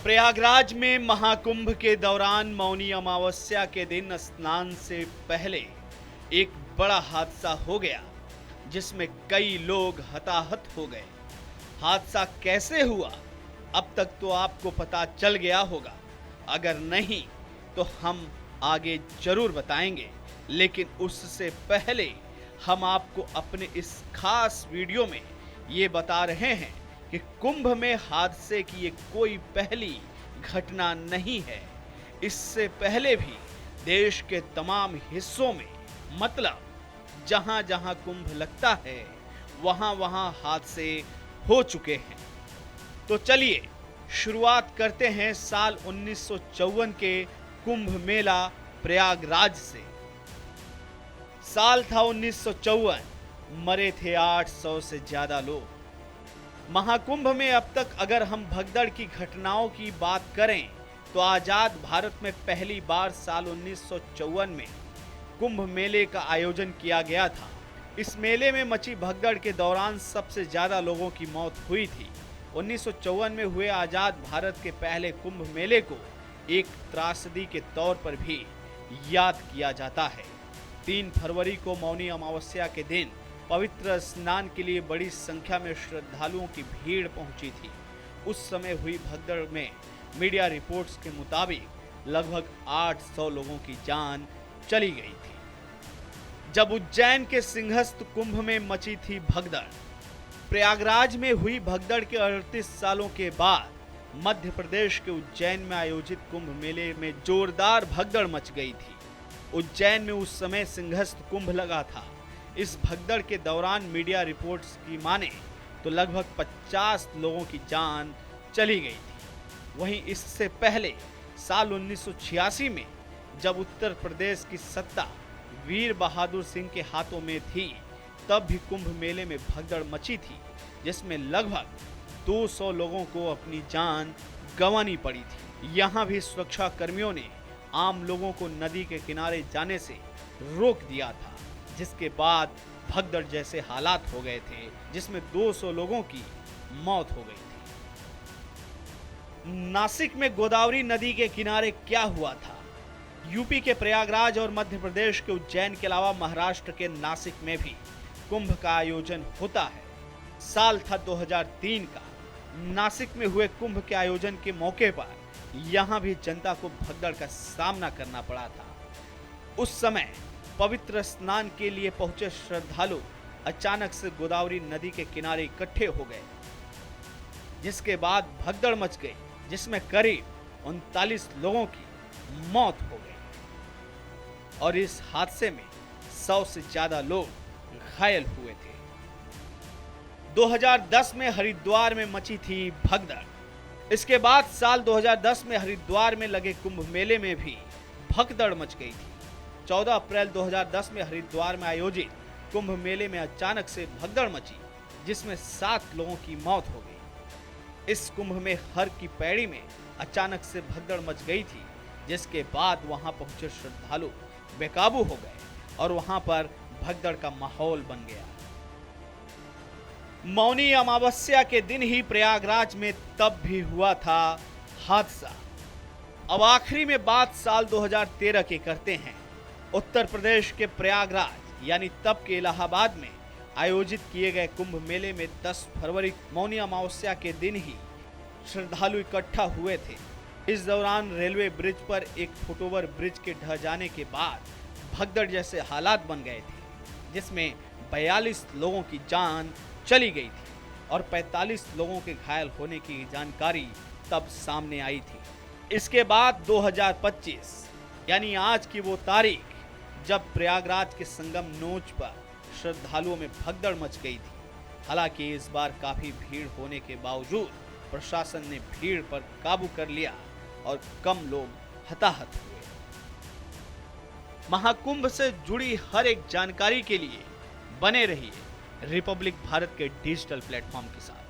प्रयागराज में महाकुंभ के दौरान मौनी अमावस्या के दिन स्नान से पहले एक बड़ा हादसा हो गया, जिसमें कई लोग हताहत हो गए। हादसा कैसे हुआ, अब तक तो आपको पता चल गया होगा। अगर नहीं तो हम आगे जरूर बताएंगे, लेकिन उससे पहले हम आपको अपने इस खास वीडियो में ये बता रहे हैं कि कुंभ में हादसे की ये कोई पहली घटना नहीं है। इससे पहले भी देश के तमाम हिस्सों में, मतलब जहां जहां कुंभ लगता है वहां वहां हादसे हो चुके हैं। तो चलिए शुरुआत करते हैं साल 1954 के कुंभ मेला प्रयागराज से। साल था 1954, मरे थे 800 से ज्यादा लोग। महाकुंभ में अब तक अगर हम भगदड़ की घटनाओं की बात करें तो आजाद भारत में पहली बार साल 1954 में कुंभ मेले का आयोजन किया गया था। इस मेले में मची भगदड़ के दौरान सबसे ज्यादा लोगों की मौत हुई थी। 1954 में हुए आजाद भारत के पहले कुंभ मेले को एक त्रासदी के तौर पर भी याद किया जाता है। 3 फरवरी को मौनी अमावस्या के दिन पवित्र स्नान के लिए बड़ी संख्या में श्रद्धालुओं की भीड़ पहुंची थी। उस समय हुई भगदड़ में मीडिया रिपोर्ट्स के मुताबिक लगभग 800 लोगों की जान चली गई थी। जब उज्जैन के सिंहस्थ कुंभ में मची थी भगदड़, प्रयागराज में हुई भगदड़ के 38 सालों के बाद मध्य प्रदेश के उज्जैन में आयोजित कुंभ मेले में जोरदार भगदड़ मच गई थी। उज्जैन में उस समय सिंहस्थ कुंभ लगा था। इस भगदड़ के दौरान मीडिया रिपोर्ट्स की माने तो लगभग 50 लोगों की जान चली गई थी। वहीं इससे पहले साल 1986 में जब उत्तर प्रदेश की सत्ता वीर बहादुर सिंह के हाथों में थी, तब भी कुंभ मेले में भगदड़ मची थी, जिसमें लगभग 200 लोगों को अपनी जान गंवानी पड़ी थी। यहाँ भी सुरक्षा कर्मियों ने आम लोगों को नदी के किनारे जाने से रोक दिया था, जिसके बाद भगदड़ जैसे हालात हो गए थे, जिसमें 200 लोगों की मौत हो गई थी। नासिक में गोदावरी नदी के किनारे क्या हुआ था? यूपी के प्रयागराज और मध्य प्रदेश के उज्जैन के अलावा महाराष्ट्र के नासिक में भी कुंभ का आयोजन होता है। साल था 2003 का। नासिक में हुए कुंभ के आयोजन के मौके पर यहां भी जनता को भगदड़ का सामना करना पड़ा था। उस समय पवित्र स्नान के लिए पहुंचे श्रद्धालु अचानक से गोदावरी नदी के किनारे इकट्ठे हो गए, जिसके बाद भगदड़ मच गई, जिसमें करीब 39 लोगों की मौत हो गई और इस हादसे में 100 से ज्यादा लोग घायल हुए थे। 2010 में हरिद्वार में मची थी भगदड़। इसके बाद साल 2010 में हरिद्वार में लगे कुंभ मेले में भी भगदड़ मच गई थी। 14 अप्रैल 2010 में हरिद्वार में आयोजित कुंभ मेले में अचानक से भगदड़ मची, जिसमें 7 लोगों की मौत हो गई। इस कुंभ में हर की पैड़ी में अचानक से भगदड़ मच गई थी, जिसके बाद वहां पहुंचे श्रद्धालु बेकाबू हो गए और वहां पर भगदड़ का माहौल बन गया। मौनी अमावस्या के दिन ही प्रयागराज में तब भी हुआ था हादसा। अब आखिरी में बात साल 2013 की करते हैं। उत्तर प्रदेश के प्रयागराज यानी तब के इलाहाबाद में आयोजित किए गए कुंभ मेले में 10 फरवरी मौनी अमावस्या के दिन ही श्रद्धालु इकट्ठा हुए थे। इस दौरान रेलवे ब्रिज पर एक फुटओवर ब्रिज के ढह जाने के बाद भगदड़ जैसे हालात बन गए थे, जिसमें 42 लोगों की जान चली गई थी और 45 लोगों के घायल होने की जानकारी तब सामने आई थी। इसके बाद 2025 यानी आज की वो तारीख जब प्रयागराज के संगम नोच पर श्रद्धालुओं में भगदड़ मच गई थी। हालांकि इस बार काफी भीड़ होने के बावजूद प्रशासन ने भीड़ पर काबू कर लिया और कम लोग हताहत हुए। महाकुंभ से जुड़ी हर एक जानकारी के लिए बने रहिए रिपब्लिक भारत के डिजिटल प्लेटफॉर्म के साथ।